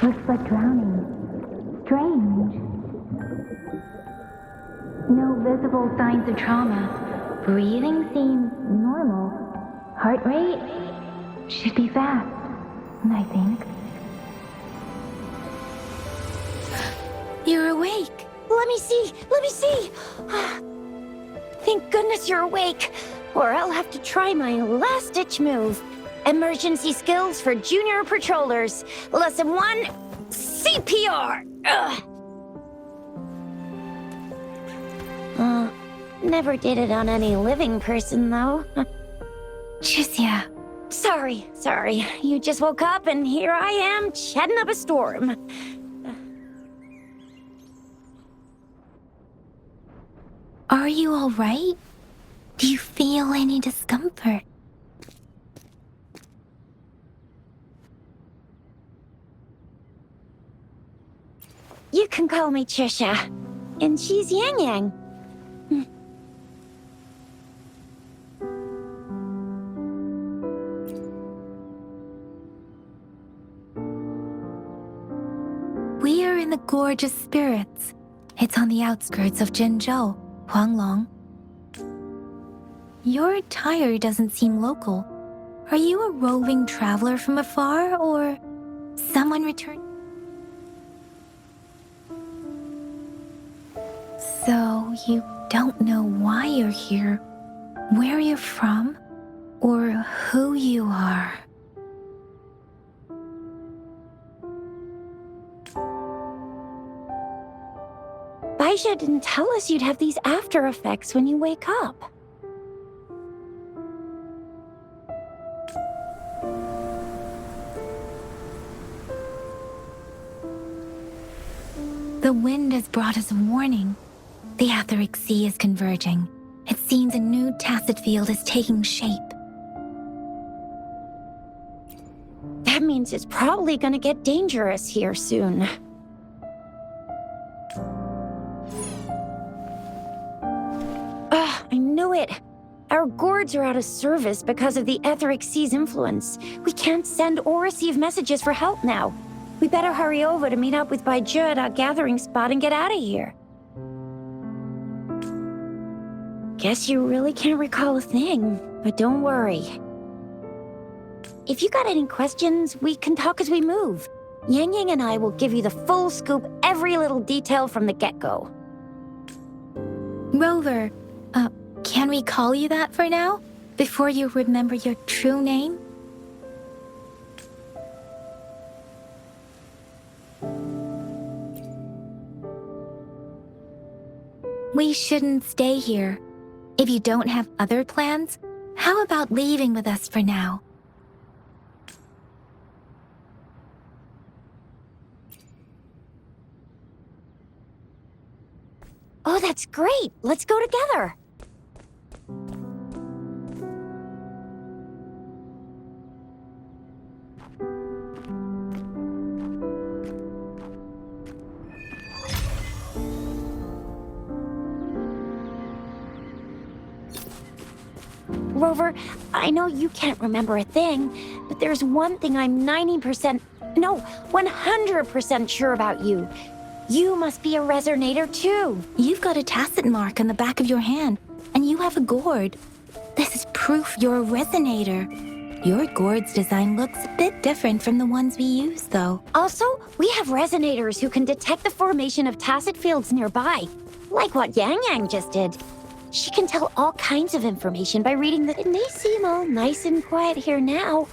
Looks like drowning. Strange. No visible signs of trauma. Breathing seems normal. Heart rate should be fast, I think. You're awake. Let me see. Thank goodness you're awake, or I'll have to try my last-ditch move. Emergency skills for junior patrollers. Lesson 1, CPR. Never did it on any living person, though. Tricia. Sorry. You just woke up, and here I am, chatting up a storm. Are you all right? Do you feel any discomfort? You can call me Trisha, and she's Yang Yang. We are in the Gorgeous Spirits. It's on the outskirts of Jinzhou, Huanglong. Your attire doesn't seem local. Are you a roving traveler from afar, or someone returned? So you don't know why you're here, where you're from, or who you are. Baisha didn't tell us you'd have these after effects when you wake up. The wind has brought us a warning. The Etheric Sea is converging. It seems a new tacit field is taking shape. That means it's probably gonna get dangerous here soon. I knew it. Our gourds are out of service because of the Etheric Sea's influence. We can't send or receive messages for help now. We better hurry over to meet up with Baizhi at our gathering spot and get out of here. Guess you really can't recall a thing, but don't worry. If you got any questions, we can talk as we move. Yang Yang and I will give you the full scoop, every little detail from the get-go. Rover, can we call you that for now? Before you remember your true name? We shouldn't stay here. If you don't have other plans, how about leaving with us for now? Oh, that's great! Let's go together! Rover, I know you can't remember a thing, but there's one thing I'm 100% sure about you. You must be a resonator too. You've got a tacit mark on the back of your hand, and you have a gourd. This is proof you're a resonator. Your gourd's design looks a bit different from the ones we use, though. Also, we have resonators who can detect the formation of tacit fields nearby, like what Yang Yang just did. She can tell all kinds of information by reading the... It may seem all nice and quiet here now,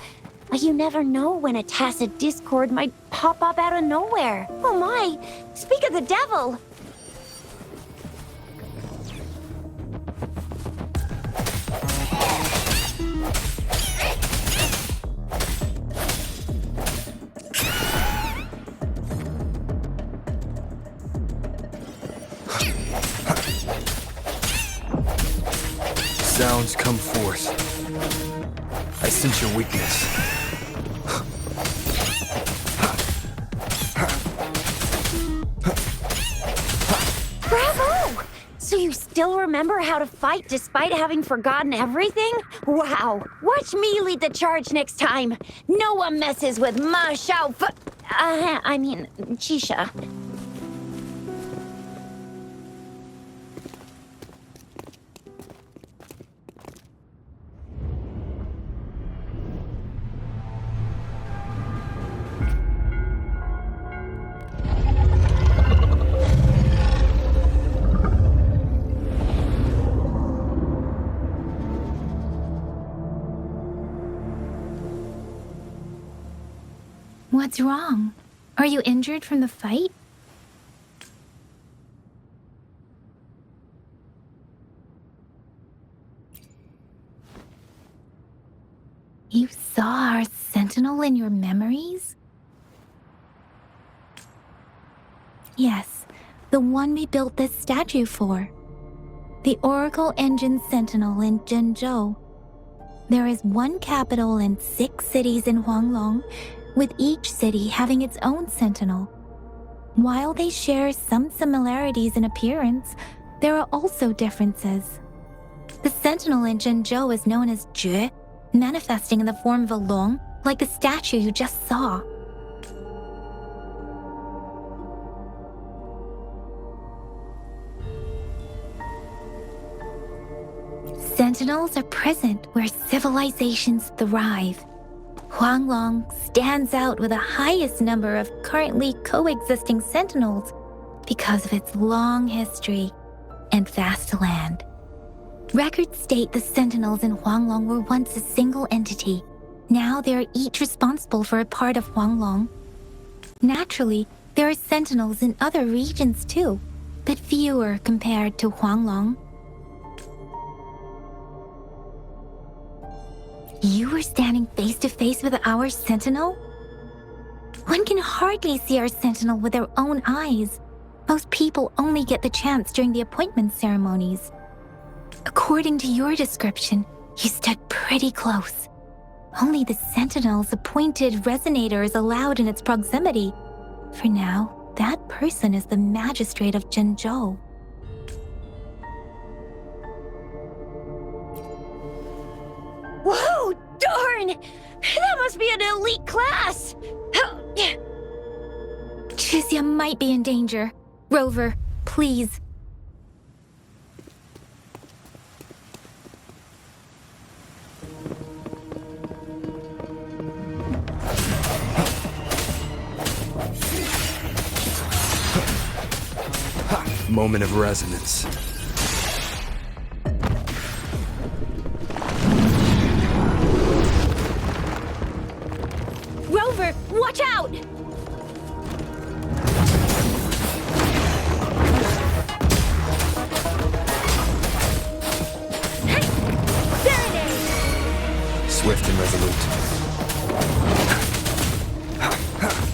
but you never know when a tacit discord might pop up out of nowhere. Oh my, speak of the devil! Sounds come forth. I sense your weakness. Bravo! So you still remember how to fight despite having forgotten everything? Wow! Watch me lead the charge next time. No one messes with Ma Shao I mean, Chisha. What's wrong? Are you injured from the fight? You saw our sentinel in your memories? Yes, the one we built this statue for. The Oracle Engine Sentinel in Zhenzhou. There is one capital and 6 cities in Huanglong, with each city having its own sentinel. While they share some similarities in appearance, there are also differences. The sentinel in Zhenzhou is known as Jue, manifesting in the form of a long, like the statue you just saw. Sentinels are present where civilizations thrive. Huanglong stands out with the highest number of currently coexisting sentinels because of its long history and vast land. Records state the sentinels in Huanglong were once a single entity. Now they are each responsible for a part of Huanglong. Naturally, there are sentinels in other regions too, but fewer compared to Huanglong. You were standing face to face with our sentinel? One can hardly see our sentinel with their own eyes. Most people only get the chance during the appointment ceremonies. According to your description, you stood pretty close. Only the sentinel's appointed resonator is allowed in its proximity. For now, that person is the magistrate of Zhenzhou. Whoa, darn! That must be an elite class! Chizia might be in danger. Rover, please. Moment of resonance. Rover, watch out! Swift and resolute.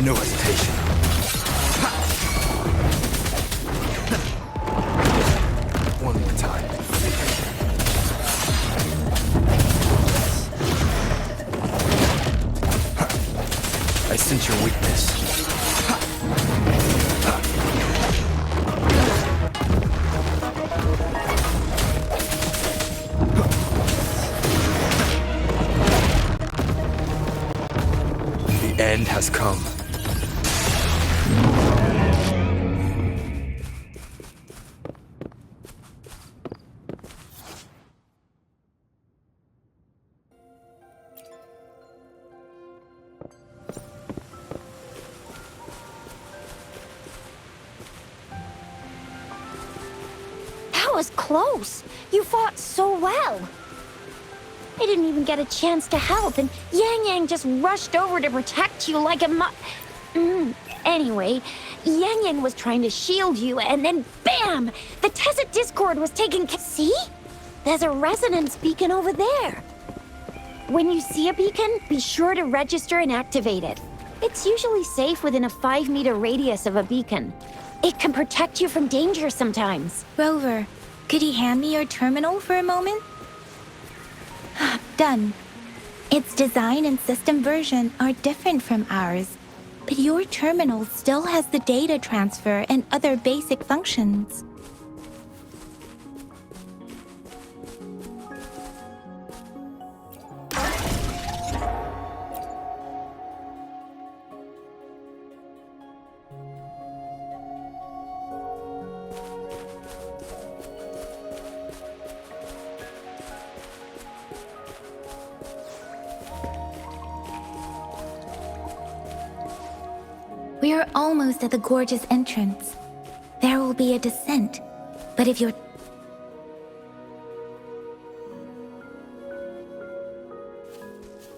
No hesitation. One more time. I sense your weakness. The end has come. That was close. You fought so well. I didn't even get a chance to help, and Yang Yang just rushed over to protect you like a Anyway, Yang Yang was trying to shield you, and then BAM! The Tezit Discord was taking See? There's a resonance beacon over there. When you see a beacon, be sure to register and activate it. It's usually safe within a 5-meter radius of a beacon. It can protect you from danger sometimes. Rover, could you hand me your terminal for a moment? Done. Its design and system version are different from ours, but your terminal still has the data transfer and other basic functions. We are almost at the gorge's entrance. There will be a descent, but if you're...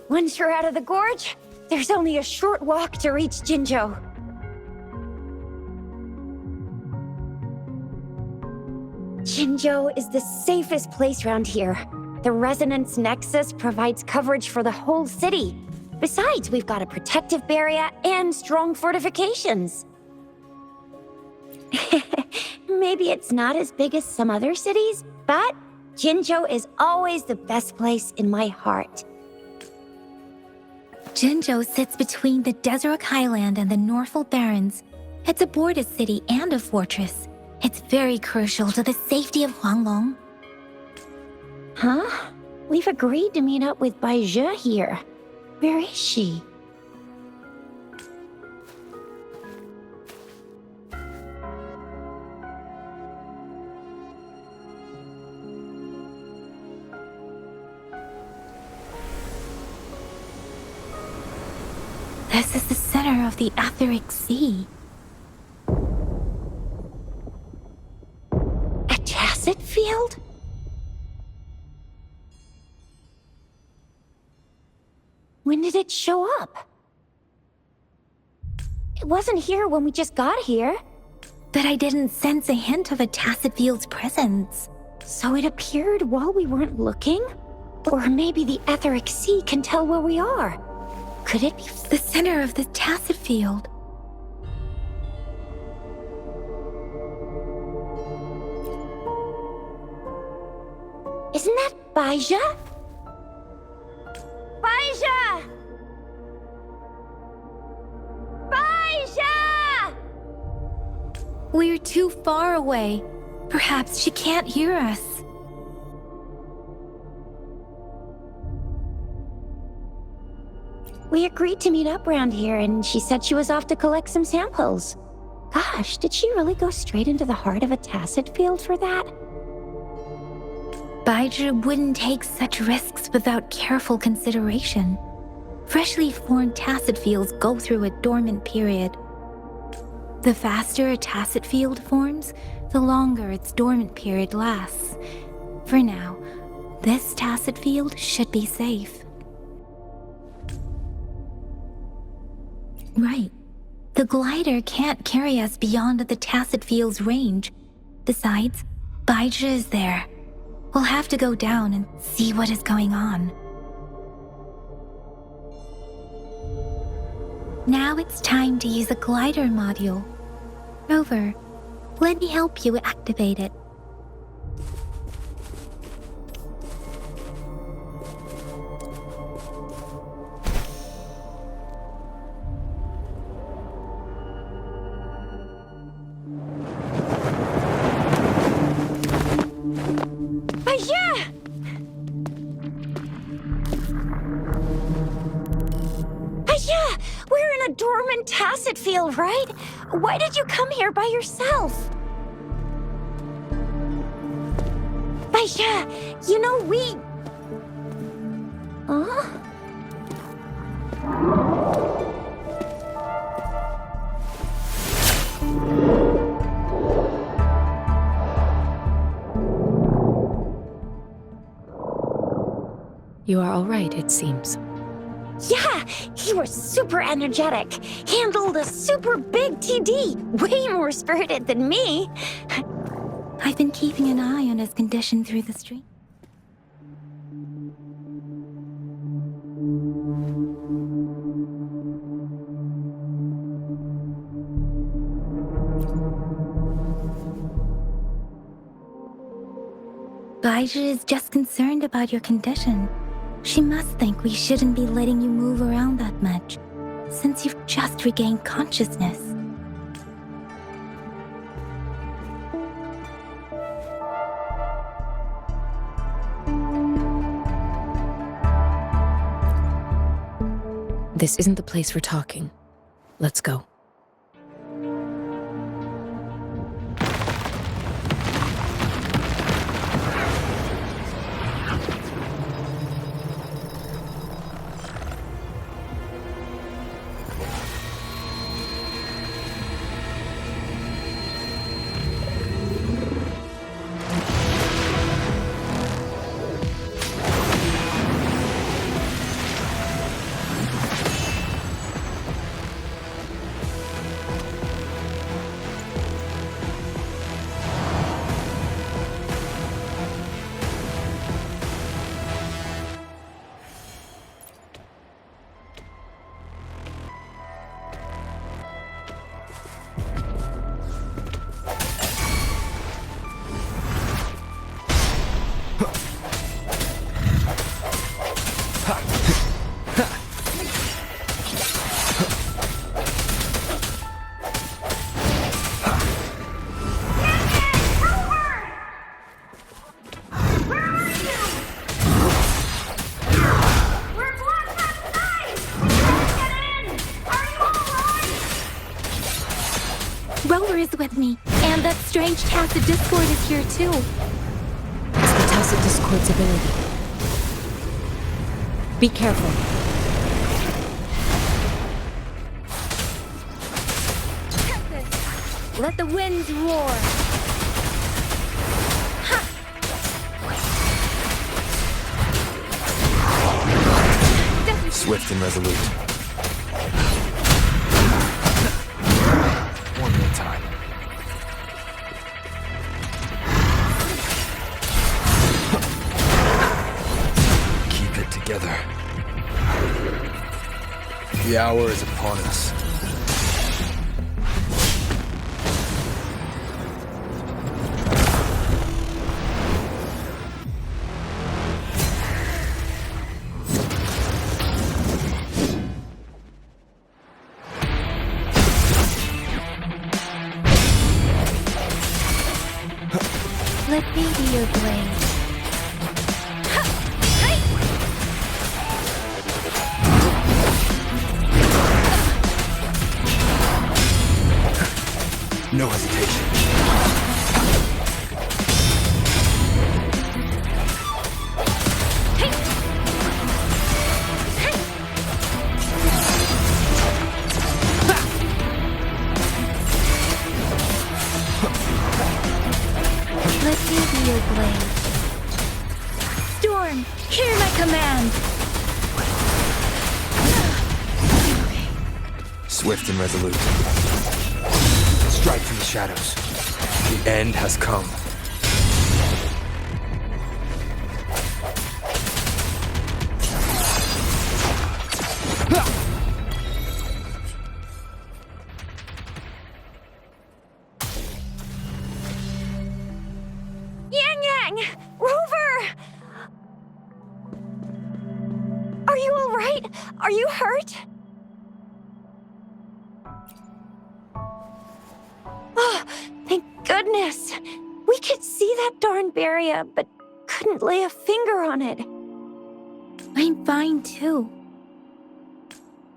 Once you're out of the gorge, there's only a short walk to reach Jinzhou. Jinzhou is the safest place around here. The resonance nexus provides coverage for the whole city. Besides, we've got a protective barrier and strong fortifications. Maybe it's not as big as some other cities, but Jinzhou is always the best place in my heart. Jinzhou sits between the Desert Highland and the Northful Barrens. It's a border city and a fortress. It's very crucial to the safety of Huanglong. Huh? We've agreed to meet up with Bai Zhe here. Where is she? This is the center of the Etheric Sea. A tacit field? When did it show up? It wasn't here when we just got here. But I didn't sense a hint of a tacit field's presence. So it appeared while we weren't looking? Or maybe the Etheric Sea can tell where we are. Could it be The center of the tacit field. Isn't that Bai Zhe? Bai Zhe! Bai Zhe! We're too far away. Perhaps she can't hear us. We agreed to meet up around here, and she said she was off to collect some samples. Gosh, did she really go straight into the heart of a tacit field for that? Baizhi wouldn't take such risks without careful consideration. Freshly formed tacit fields go through a dormant period. The faster a tacit field forms, the longer its dormant period lasts. For now, this tacit field should be safe. Right. The glider can't carry us beyond the tacit field's range. Besides, Baizhi is there. We'll have to go down and see what is going on. Now it's time to use a glider module. Rover, let me help you activate it. Tacit field, right? Why did you come here by yourself? Bai Zhe, you know we... Huh? You are all right, it seems. Yeah, he was super energetic. Handled a super big TD. Way more spirited than me. I've been keeping an eye on his condition through the stream. Baizhi is just concerned about your condition. She must think we shouldn't be letting you move around that much, since you've just regained consciousness. This isn't the place for talking. Let's go. That strange tacit discord is here too. It's the tacit discord's ability. Be careful. Let the winds roar. Swift and resolute. One more time. Keep it together. The hour is upon us. Let me be your blade. No hesitation. Let me be your blade. Storm, hear my command. Swift and resolute. Strike from the shadows. The end has come. Yang! Rover! Are you alright? Are you hurt? Oh, thank goodness. We could see that darn barrier, but couldn't lay a finger on it. I'm fine too.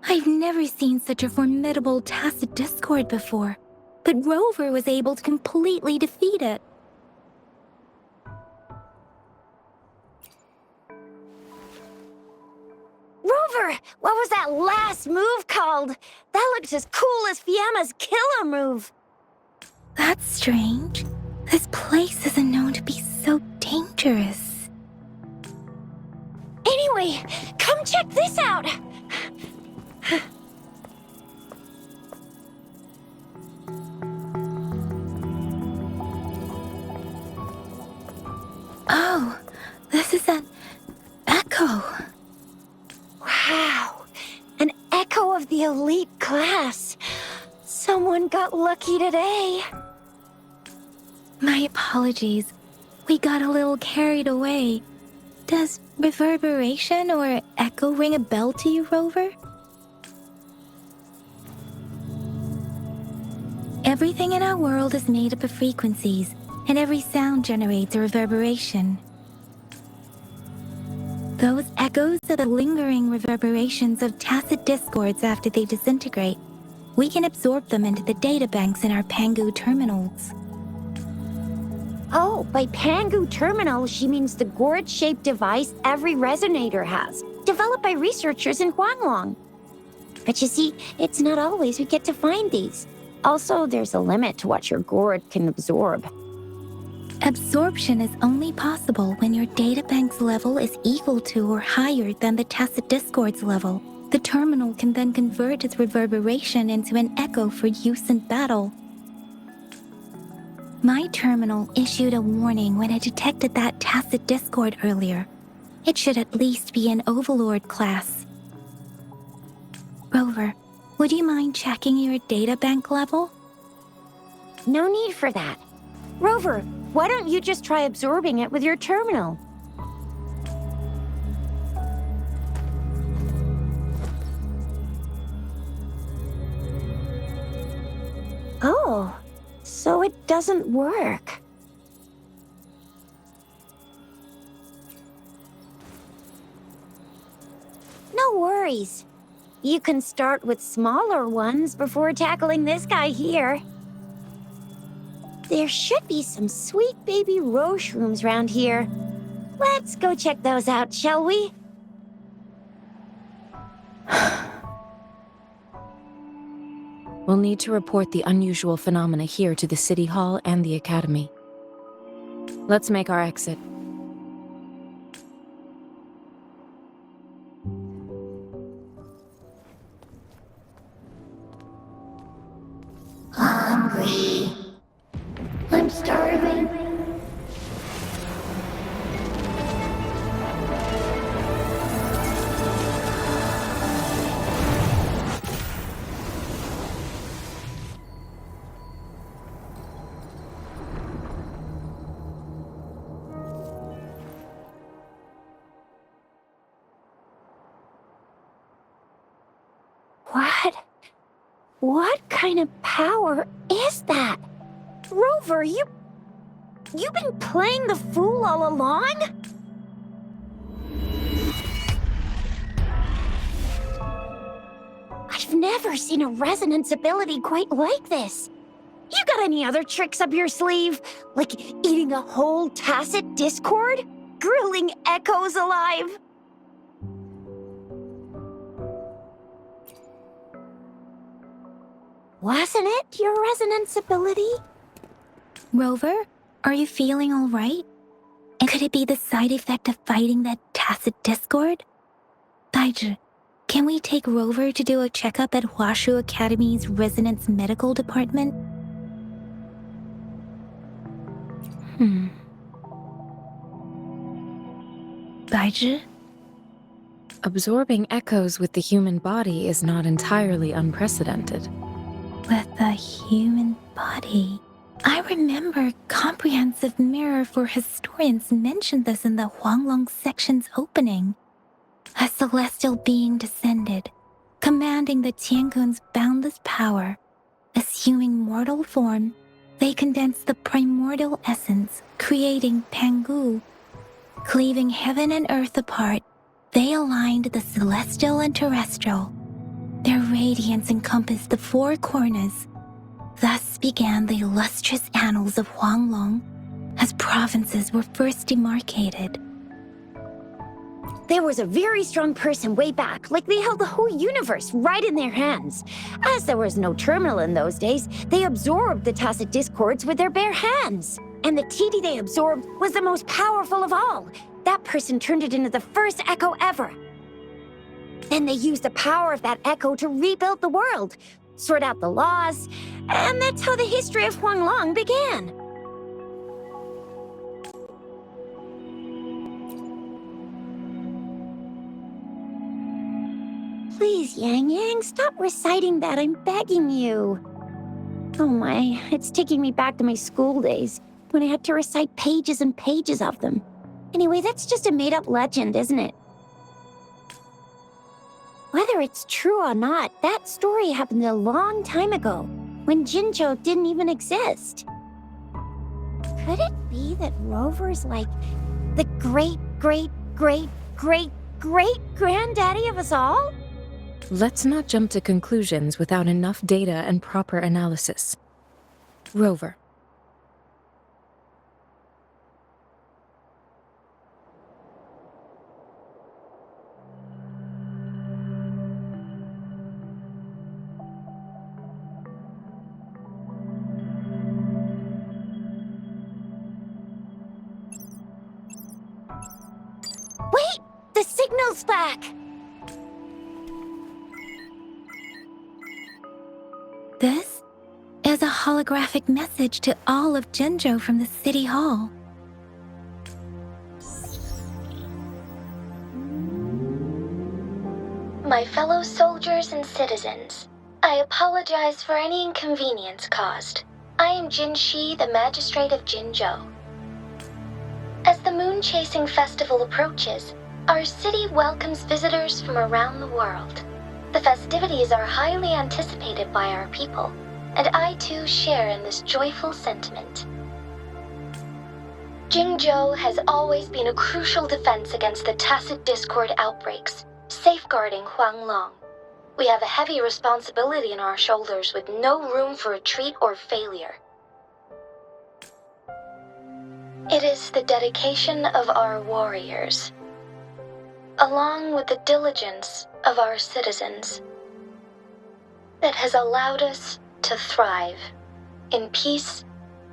I've never seen such a formidable tacit discord before, but Rover was able to completely defeat it. Rover, what was that last move called? That looks as cool as Fiamma's killer move. That's strange. This place isn't known to be so dangerous. Anyway, come check this out. Oh, this is an echo. Wow, an echo of the elite class. Someone got lucky today. My apologies. We got a little carried away. Does reverberation or echo ring a bell to you, Rover? Everything in our world is made up of frequencies, and every sound generates a reverberation. Those echoes are the lingering reverberations of tacit discords after they disintegrate. We can absorb them into the databanks in our Pangu terminals. Oh, by Pangu terminal, she means the gourd-shaped device every resonator has, developed by researchers in Huanglong. But you see, it's not always we get to find these. Also, there's a limit to what your gourd can absorb. Absorption is only possible when your databank's level is equal to or higher than the tacit discord's level. The terminal can then convert its reverberation into an echo for use in battle. My terminal issued a warning when it detected that tacit discord earlier. It should at least be an Overlord class. Rover, would you mind checking your databank level? No need for that. Rover, why don't you just try absorbing it with your terminal? Oh, so it doesn't work. No worries. You can start with smaller ones before tackling this guy here. There should be some sweet baby Roche rooms around here. Let's go check those out, shall we? We'll need to report the unusual phenomena here to the City Hall and the Academy. Let's make our exit. Hungry. I'm starving. What kind of power is that? Rover, you've been playing the fool all along? I've never seen a resonance ability quite like this. You got any other tricks up your sleeve? Like eating a whole tacit discord? Grilling echoes alive? Wasn't it your resonance ability? Rover, are you feeling all right? And could it be the side effect of fighting that tacit discord? Baizhi, can we take Rover to do a checkup at Huashu Academy's Resonance Medical Department? Baizhi? Absorbing echoes with the human body is not entirely unprecedented. With the human body. I remember Comprehensive Mirror for Historians mentioned this in the Huanglong section's opening. A celestial being descended, commanding the Tiankun's boundless power. Assuming mortal form, they condensed the primordial essence, creating Pangu. Cleaving heaven and earth apart, they aligned the celestial and terrestrial. Their radiance encompassed the four corners. Thus began the illustrious annals of Huanglong, as provinces were first demarcated. There was a very strong person way back, like they held the whole universe right in their hands. As there was no terminal in those days, they absorbed the tacit discords with their bare hands. And the TD they absorbed was the most powerful of all. That person turned it into the first echo ever. Then they used the power of that echo to rebuild the world, sort out the laws, and that's how the history of Huanglong began. Please, Yang Yang, stop reciting that, I'm begging you. Oh my, it's taking me back to my school days, when I had to recite pages and pages of them. Anyway, that's just a made-up legend, isn't it? Whether it's true or not, that story happened a long time ago, when Jinzhou didn't even exist. Could it be that Rover's like the great-great-great-great-great-granddaddy of us all? Let's not jump to conclusions without enough data and proper analysis. Rover. Wait! The signal's back! This is a holographic message to all of Jinzhou from the City Hall. My fellow soldiers and citizens, I apologize for any inconvenience caused. I am Jin Shi, the Magistrate of Jinzhou. As the moon-chasing festival approaches, our city welcomes visitors from around the world. The festivities are highly anticipated by our people, and I too share in this joyful sentiment. Jinzhou has always been a crucial defense against the tacit discord outbreaks, safeguarding Huanglong. We have a heavy responsibility on our shoulders with no room for retreat or failure. It is the dedication of our warriors, along with the diligence of our citizens, that has allowed us to thrive in peace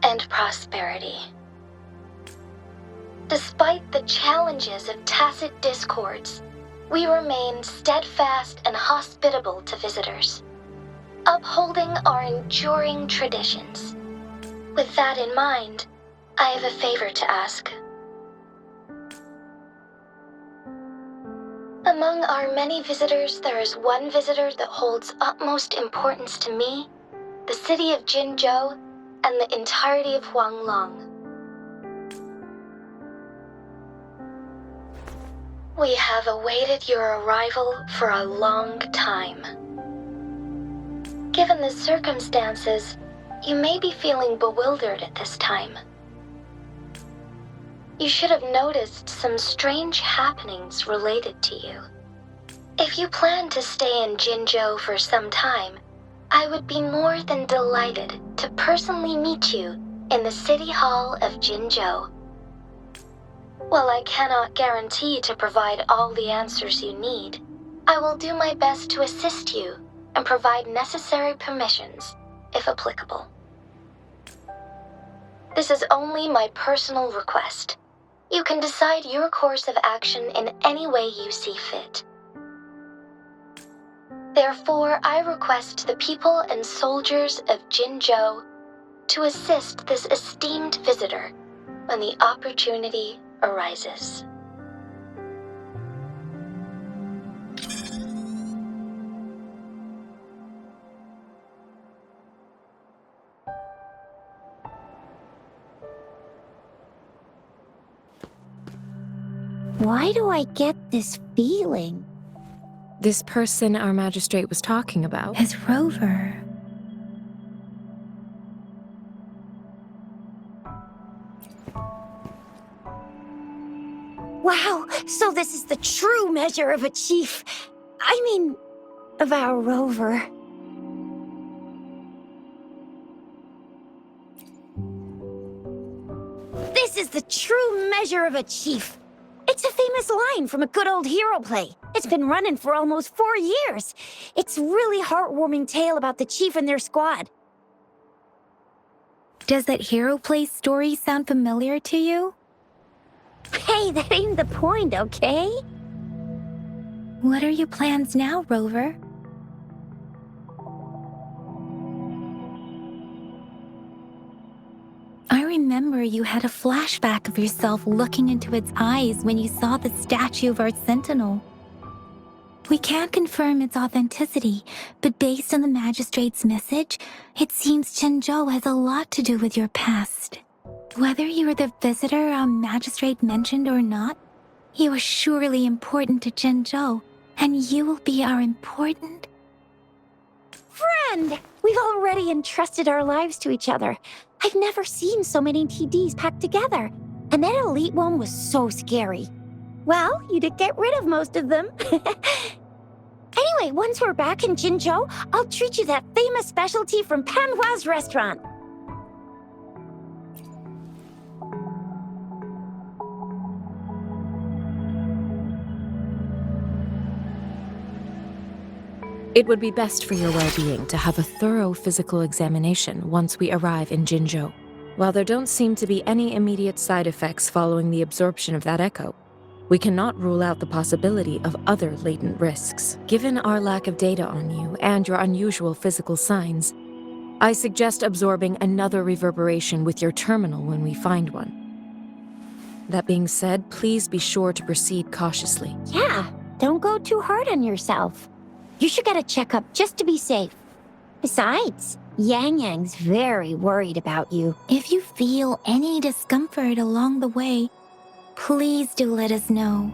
and prosperity. Despite the challenges of tacit discords, we remain steadfast and hospitable to visitors, upholding our enduring traditions. With that in mind, I have a favor to ask. Among our many visitors, there is one visitor that holds utmost importance to me, the city of Jinzhou, and the entirety of Huanglong. We have awaited your arrival for a long time. Given the circumstances, you may be feeling bewildered at this time. You should have noticed some strange happenings related to you. If you plan to stay in Jinzhou for some time, I would be more than delighted to personally meet you in the City Hall of Jinzhou. While I cannot guarantee to provide all the answers you need, I will do my best to assist you and provide necessary permissions, if applicable. This is only my personal request. You can decide your course of action in any way you see fit. Therefore, I request the people and soldiers of Jinzhou to assist this esteemed visitor when the opportunity arises. Why do I get this feeling? This person our magistrate was talking about. Is Rover. Wow, so this is the true measure of a chief. I mean, of our rover. This is the true measure of a chief. It's a famous line from a good old hero play. It's been running for almost 4 years. It's a really heartwarming tale about the chief and their squad. Does that hero play story sound familiar to you? Hey, that ain't the point, okay? What are your plans now, Rover? I remember you had a flashback of yourself looking into its eyes when you saw the statue of our sentinel. We can't confirm its authenticity, but based on the magistrate's message, it seems Jinzhou has a lot to do with your past. Whether you are the visitor our magistrate mentioned or not, you are surely important to Jinzhou, and you will be our important friend! We've already entrusted our lives to each other. I've never seen so many TDs packed together. And that elite one was so scary. Well, you did get rid of most of them. Anyway, once we're back in Jinzhou, I'll treat you that famous specialty from Panhua's restaurant. It would be best for your well-being to have a thorough physical examination once we arrive in Jinzhou. While there don't seem to be any immediate side effects following the absorption of that echo, we cannot rule out the possibility of other latent risks. Given our lack of data on you and your unusual physical signs, I suggest absorbing another reverberation with your terminal when we find one. That being said, please be sure to proceed cautiously. Yeah, don't go too hard on yourself. You should get a checkup just to be safe. Besides, Yang Yang's very worried about you. If you feel any discomfort along the way, please do let us know.